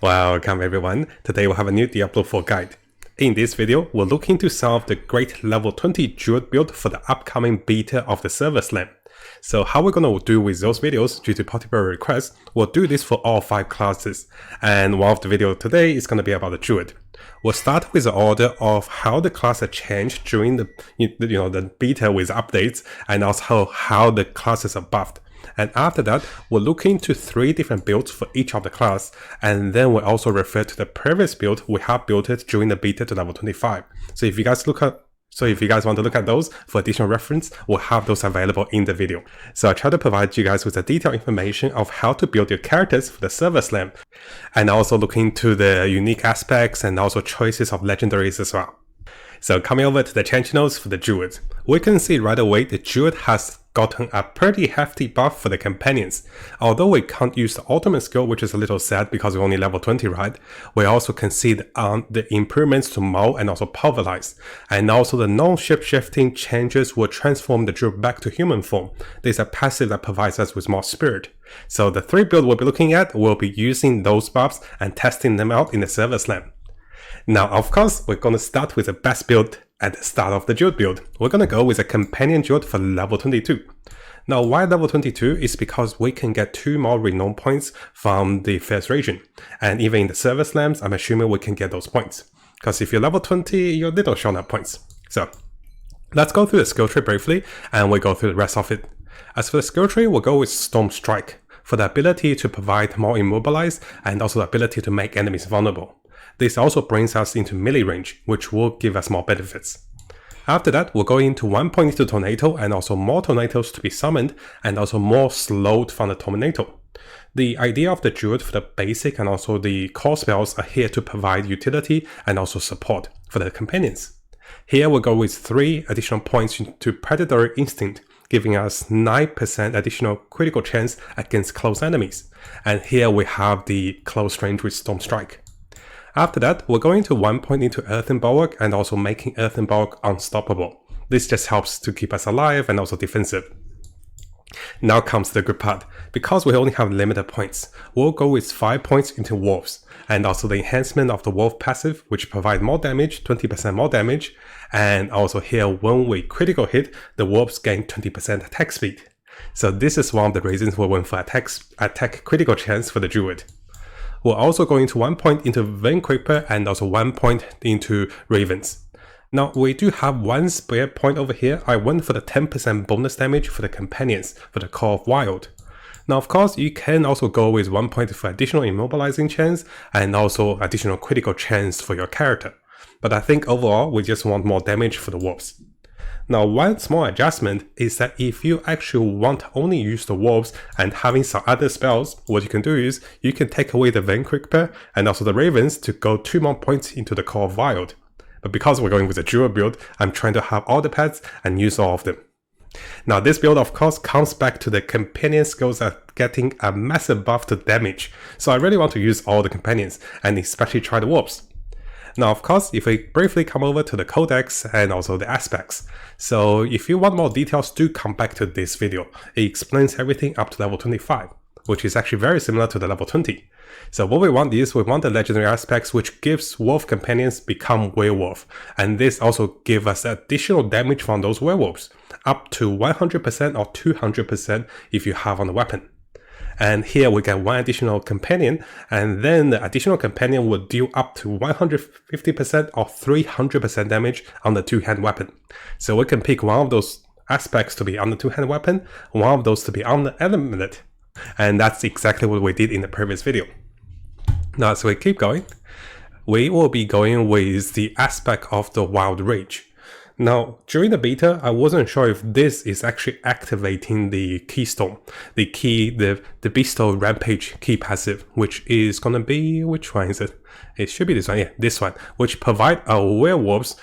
Welcome everyone, today we'll have a new Diablo 4 guide. In this video, we're looking to solve the great level 20 Druid build for the upcoming beta of the server slam. So how we're going to do with those videos, due to popular requests, we'll do this for all 5 classes. And one of the videos today is going to be about the Druid. We'll start with the order of how the class has changed during the beta with updates, and also how the classes are buffed. And after that, we'll look into 3 different builds for each of the class, and then we'll also refer to the previous build we have built it during the beta to level 25. So if you guys want to look at those for additional reference, we'll have those available in the video. So I try to provide you guys with the detailed information of how to build your characters for the server slam, and also look into the unique aspects and also choices of legendaries as well. So coming over to the change notes for the Druid, we can see right away the Druid has gotten a pretty hefty buff for the companions. Although we can't use the ultimate skill, which is a little sad because we're only level 20, right? We also can see the improvements to Maul and also Pulverize. And also the non-shape-shifting changes will transform the Druid back to human form. There's a passive that provides us with more spirit. So the 3 builds we'll be looking at, we'll be using those buffs and testing them out in the server slam. Now, of course, we're going to start with the best build at the start of the Druid build. We're going to go with a companion Druid for level 22. Now, why level 22 is because we can get 2 more renown points from the first region. And even in the server slams, I'm assuming we can get those points. Because if you're level 20, you're little short of points. So, let's go through the skill tree briefly, and we'll go through the rest of it. As for the skill tree, we'll go with Storm Strike for the ability to provide more immobilize and also the ability to make enemies vulnerable. This also brings us into melee range, which will give us more benefits. After that, we'll go into 1 point into Tornado and also more Tornadoes to be summoned and also more slowed from the Tornado. The idea of the Druid for the basic and also the core spells are here to provide utility and also support for the companions. Here we'll go with 3 additional points to Predatory Instinct, giving us 9% additional critical chance against close enemies. And here we have the close range with Storm Strike. After that, we're going to 1 point into Earthen Bulwark and also making Earthen Bulwark unstoppable. This just helps to keep us alive and also defensive. Now comes the good part. Because we only have limited points, we'll go with 5 points into Wolves, and also the enhancement of the Wolf passive, which provide more damage, 20% more damage, and also here when we critical hit, the Wolves gain 20% attack speed. So this is one of the reasons we went for attack critical chance for the Druid. We're also going to 1 point into Vein Creeper and also 1 point into Ravens. Now we do have 1 spare point over here. I went for the 10% bonus damage for the companions for the Call of Wild. Now of course you can also go with 1 point for additional immobilizing chance and also additional critical chance for your character. But I think overall we just want more damage for the Wolves. Now, one small adjustment is that if you actually want to only use the Wolves and having some other spells, what you can do is you can take away the Vein Creeper and also the Ravens to go 2 more points into the Call of Wild. But because we're going with a Druid build, I'm trying to have all the pets and use all of them. Now, this build of course comes back to the companion skills are getting a massive buff to damage. So I really want to use all the companions and especially try the Wolves. Now, of course, if we briefly come over to the codex and also the aspects. So if you want more details, do come back to this video. It explains everything up to level 25, which is actually very similar to the level 20. So what we want is we want the legendary aspects, which gives wolf companions become werewolf. And this also gives us additional damage from those werewolves, up to 100% or 200% if you have on the weapon. And here we get 1 additional companion, and then the additional companion will deal up to 150% or 300% damage on the 2-hand weapon. So we can pick one of those aspects to be on the 2-hand weapon, one of those to be on the amulet. And that's exactly what we did in the previous video. Now as we keep going, we will be going with the aspect of the Wild Rage. Now, during the beta, I wasn't sure if this is actually activating the Keystone, the Bestow Rampage key passive, which is gonna be, which one is it? It should be this one, yeah, this one, which provide our werewolves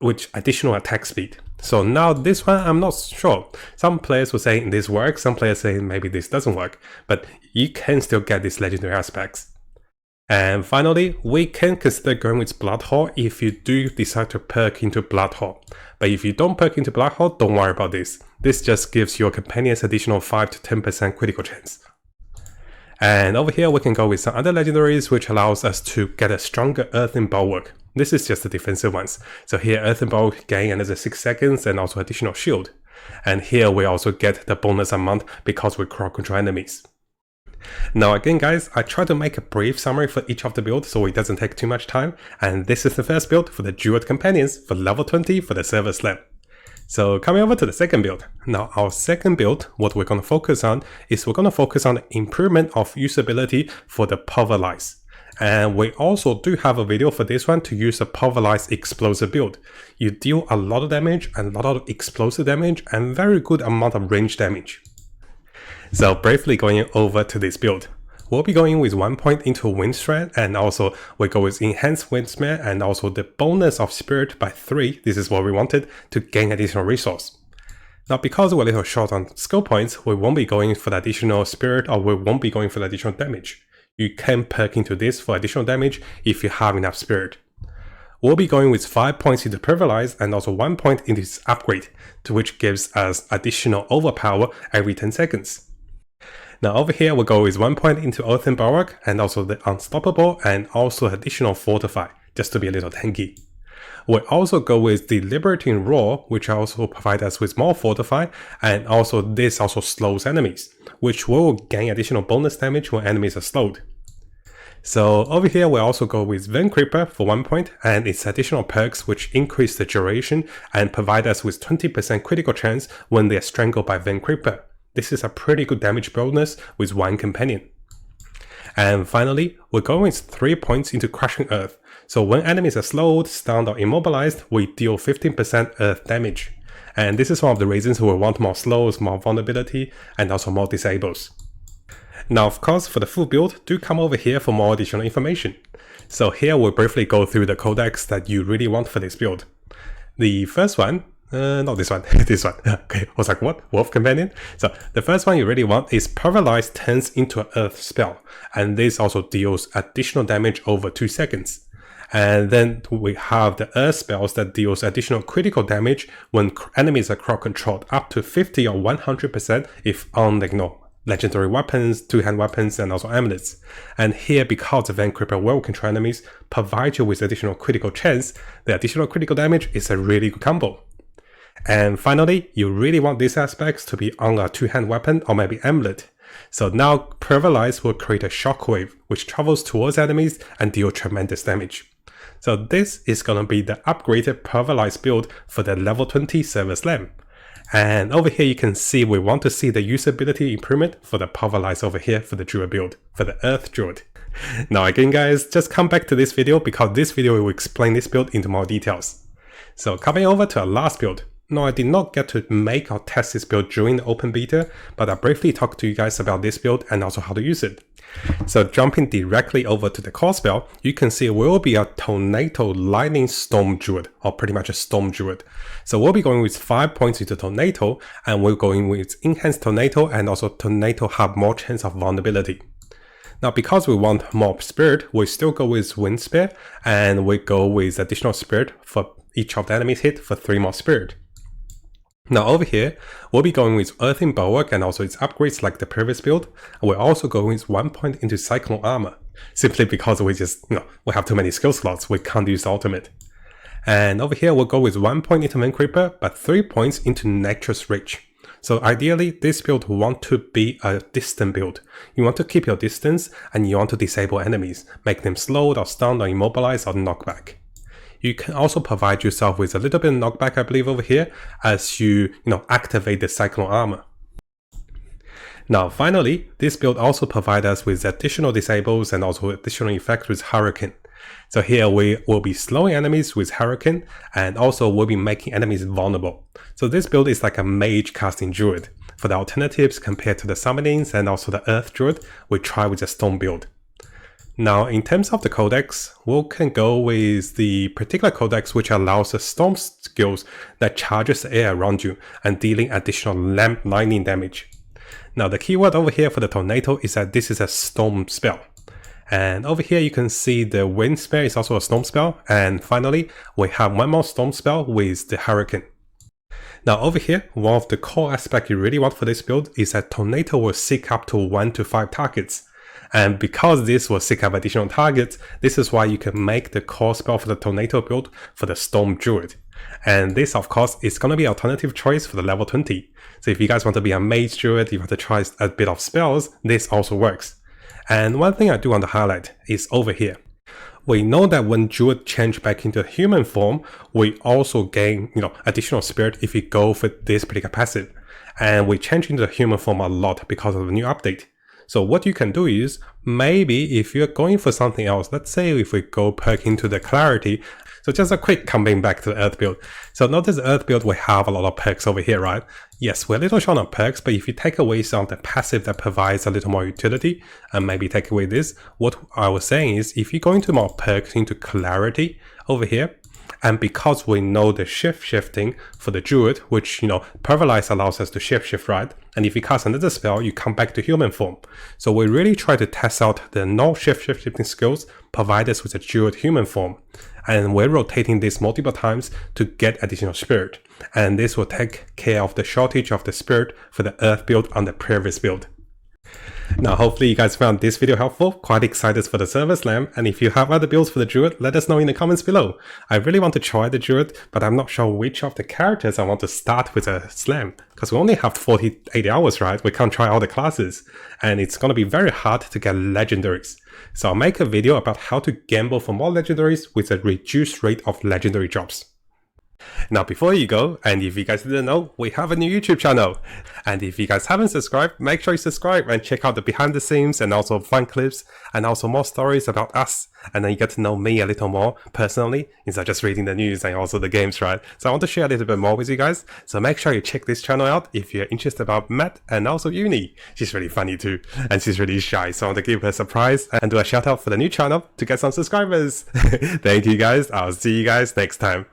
with additional attack speed. So now this one, I'm not sure. Some players will say this works, some players say maybe this doesn't work, but you can still get these legendary aspects. And finally, we can consider going with Bloodhole if you do decide to perk into Bloodhole. But if you don't perk into Bloodhole, don't worry about this. This just gives your companions additional 5 to 10% critical chance. And over here we can go with some other legendaries which allows us to get a stronger Earthen Bulwark. This is just the defensive ones. So here Earthen Bulwark gain another 6 seconds and also additional shield. And here we also get the bonus amount because we crowd control enemies. Now again guys, I try to make a brief summary for each of the builds so it doesn't take too much time. And this is the first build for the Druid Companions for level 20 for the Server Slam. So coming over to the second build. Now our second build, what we're going to focus on is we're going to focus on improvement of usability for the Pulverize. And we also do have a video for this one to use a Pulverize explosive build. You deal a lot of damage and a lot of explosive damage and very good amount of range damage. So briefly going over to this build. We'll be going with 1 point into Wind Strand, and also we go with Enhanced Windsmere and also the bonus of Spirit by 3, this is what we wanted, to gain additional resource. Now because we're a little short on skill points, we won't be going for the additional Spirit or we won't be going for the additional damage. You can perk into this for additional damage if you have enough Spirit. We'll be going with 5 points into Pulverize and also 1 point into this upgrade, to which gives us additional overpower every 10 seconds. Now over here we'll go with 1 point into Earthen Bulwark and also the Unstoppable and also additional Fortify, just to be a little tanky. We'll also go with the Liberating Roar, which also provide us with more Fortify, and also this also slows enemies, which will gain additional bonus damage when enemies are slowed. So over here we'll also go with Vein Creeper for 1 point and its additional perks which increase the duration and provide us with 20% critical chance when they are strangled by Vein Creeper. This is a pretty good damage bonus with 1 companion. And finally, we're going with 3 points into Crushing Earth. So when enemies are slowed, stunned or immobilized, we deal 15% earth damage. And this is one of the reasons we want more slows, more vulnerability, and also more disables. Now of course, for the full build, do come over here for more additional information. So here we'll briefly go through the codex that you really want for this build. The first one, not this one, this one. Okay, I was like, what? Wolf Companion? So the first one you really want is Pulverize turns into an Earth spell, and this also deals additional damage over 2 seconds. And then we have the Earth spells that deals additional critical damage when enemies are crowd controlled up to 50 or 100% if on legendary weapons, two-hand weapons, and also amulets. And here, because the Vein Creeper will control enemies, provide you with additional critical chance, the additional critical damage is a really good combo. And finally, you really want these aspects to be on a two-hand weapon or maybe amulet. So now Pulverize will create a shockwave which travels towards enemies and deal tremendous damage. So this is gonna be the upgraded Pulverize build for the level 20 Server Slam. And over here you can see we want to see the usability improvement for the Pulverize over here for the Druid build, for the Earth Druid. Now again guys, just come back to this video because this video will explain this build into more details. So coming over to our last build. Now I did not get to make or test this build during the open beta, but I briefly talked to you guys about this build and also how to use it. So jumping directly over to the core spell, you can see it will be a Tornado Lightning Storm Druid, or pretty much a Storm Druid. So we'll be going with 5 points into Tornado, and we're going with Enhanced Tornado, and also Tornado have more chance of vulnerability. Now because we want more Spirit, we still go with Wind Spear, and we go with additional Spirit for each of the enemies hit for 3 more Spirit. Now over here, we'll be going with Earthen Bulwark and also its upgrades like the previous build. And we're also going with 1 point into Cyclone Armor, simply because we just, we have too many skill slots, we can't use the ultimate. And over here, we'll go with 1 point into Vein Creeper, but 3 points into Nature's Reach. So ideally, this build will want to be a distant build. You want to keep your distance and you want to disable enemies, make them slowed or stunned or immobilized or knockback. You can also provide yourself with a little bit of knockback, I believe, over here as you, activate the Cyclone Armor. Now, finally, this build also provides us with additional disables and also additional effects with Hurricane. So here we will be slowing enemies with Hurricane and also we'll be making enemies vulnerable. So this build is like a mage casting druid. For the alternatives compared to the summonings and also the earth druid, we try with the stone build. Now, in terms of the codex, we can go with the particular codex which allows the storm skills that charges the air around you and dealing additional lightning damage. Now, the keyword over here for the tornado is that this is a storm spell. And over here you can see the wind spell is also a storm spell. And finally, we have one more storm spell with the hurricane. Now over here, one of the core aspects you really want for this build is that tornado will seek up to 1 to 5 targets. And because this will seek out additional targets, this is why you can make the core spell for the Tornado build for the Storm Druid. And this, of course, is going to be an alternative choice for the level 20. So if you guys want to be a Mage Druid, you want to try a bit of spells, this also works. And one thing I do want to highlight is over here. We know that when Druid change back into human form, we also gain, additional spirit if we go for this particular passive. And we change into the human form a lot because of the new update. So what you can do is, maybe if you're going for something else, let's say if we go perk into the clarity. So just a quick coming back to the Earth build. So notice the Earth build, we have a lot of perks over here, right? Yes, we're a little short on perks, but if you take away some of the passive that provides a little more utility, and maybe take away this, what I was saying is, if you go into more perks into clarity over here, and because we know the shifting for the Druid, which, Paralyze allows us to shift, right? And if you cast another spell, you come back to human form. So we really try to test out the no shifting skills, provide us with a Druid human form. And we're rotating this multiple times to get additional spirit. And this will take care of the shortage of the spirit for the Earth build on the previous build. Now, hopefully you guys found this video helpful, quite excited for the server slam, and if you have other builds for the Druid, let us know in the comments below. I really want to try the Druid, but I'm not sure which of the characters I want to start with a slam, because we only have 80 hours, right? We can't try all the classes, and it's going to be very hard to get legendaries. So I'll make a video about how to gamble for more legendaries with a reduced rate of legendary drops. Now before you go, and if you guys didn't know, we have a new YouTube channel. And if you guys haven't subscribed, make sure you subscribe and check out the behind the scenes and also fun clips and also more stories about us. And then you get to know me a little more personally instead of just reading the news and also the games, right? So I want to share a little bit more with you guys. So make sure you check this channel out if you're interested about Matt and also Uni. She's really funny too, and she's really shy. So I want to give her a surprise and do a shout out for the new channel to get some subscribers. Thank you guys. I'll see you guys next time.